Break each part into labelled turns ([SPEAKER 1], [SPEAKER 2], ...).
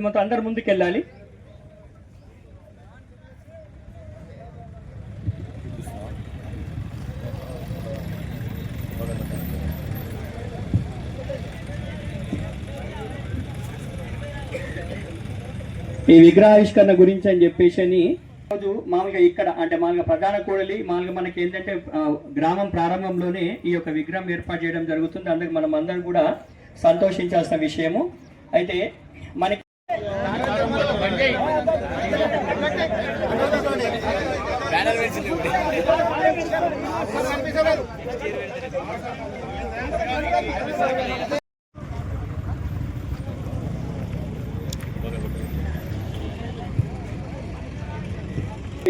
[SPEAKER 1] మొత్తం అందరు ముందుకు వెళ్ళాలి. ఈ విగ్రహావిష్కరణ గురించి అని చెప్పేసి రోజు మామూలుగా ఇక్కడ అంటే మామూలుగా ప్రధాన కూడలి మామూలుగా మనకి ఏంటంటే గ్రామం ప్రారంభంలోనే ఈ యొక్క విగ్రహం ఏర్పాటు చేయడం జరుగుతుంది. అందుకు మనం అందరం కూడా సంతోషించాల్సిన విషయము. అయితే మనకి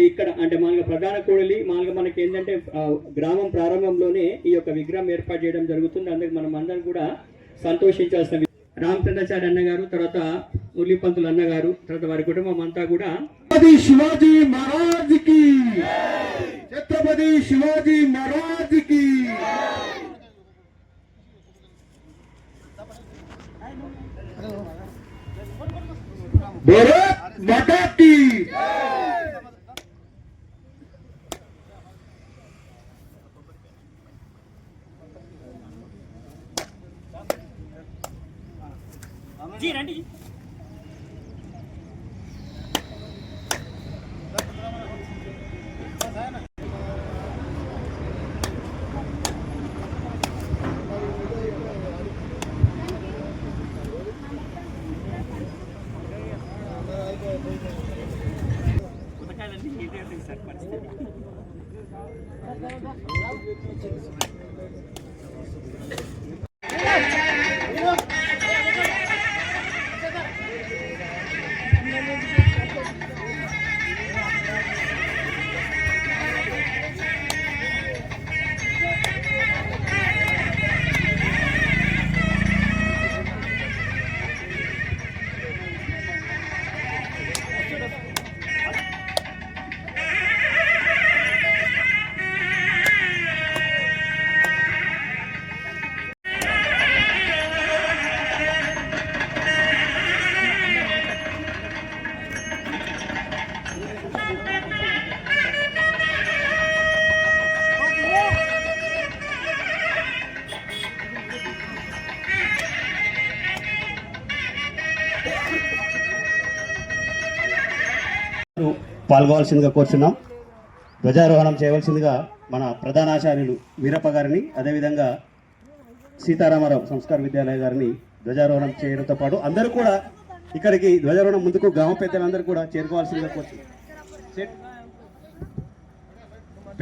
[SPEAKER 1] ఇక్కడ అంటే మామూలుగా ప్రధాన కూడలి మామూలుగా మనకి ఏంటంటే గ్రామం ప్రారంభంలోనే ఈ యొక్క విగ్రహం ఏర్పాటు చేయడం జరుగుతుంది. అందుకు మనం అందరం కూడా సంతోషించాల్సిన రామచంద్రాచార్య అన్న గారు, తర్వాత మురళీపంతులు అన్న గారు, తర్వాత వారి కుటుంబం అంతా కూడా
[SPEAKER 2] శివాజీ మహారాజ్ కి, ఛత్రపతి శివాజీ మహారాజ్ కి. భారత్ మాతా కి.
[SPEAKER 1] जी రండి.
[SPEAKER 3] పాల్గొవాల్సిందిగా కోరుచున్నాం. ధ్వజారోహణం చేయవలసిందిగా మన ప్రధానాచార్యులు వీరప్ప గారిని, అదేవిధంగా సీతారామరావు సంస్కార విద్యాలయ గారిని ధ్వజారోహణం చేయడంతో పాటు అందరూ కూడా ఇక్కడికి ధ్వజారోహణం ముందుకు గ్రామ పెద్దలందరూ కూడా చేరుకోవాల్సిందిగా కోరుచున్నాం.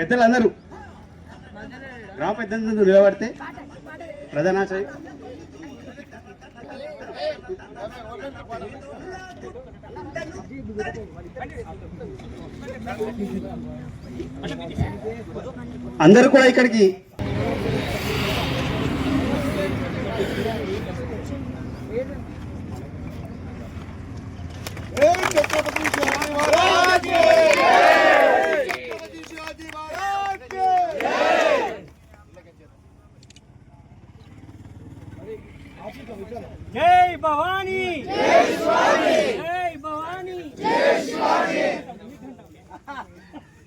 [SPEAKER 3] పెద్దలందరూ గ్రామ పెద్దలందరూ నిలబడితే ప్రధానాచార్య అందరూ కూడా ఇక్కడికి
[SPEAKER 1] జై భవానీ, జై శివాజీ, జై భవానీ, జై శివాజీ,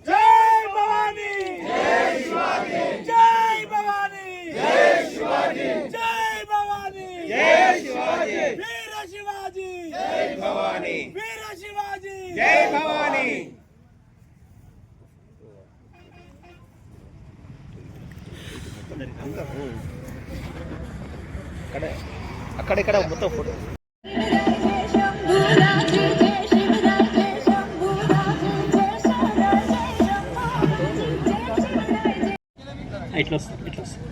[SPEAKER 1] జై భవానీ, జై శివాజీ, జై భవానీ, జై శివాజీ, జై భవానీ, జై శివాజీ, వీర శివాజీ, జై భవానీ, వీర శివాజీ, జై భవానీ.
[SPEAKER 3] అక్కడ మొత్తం ఫోటో
[SPEAKER 1] ఇట్లా వస్తుంది.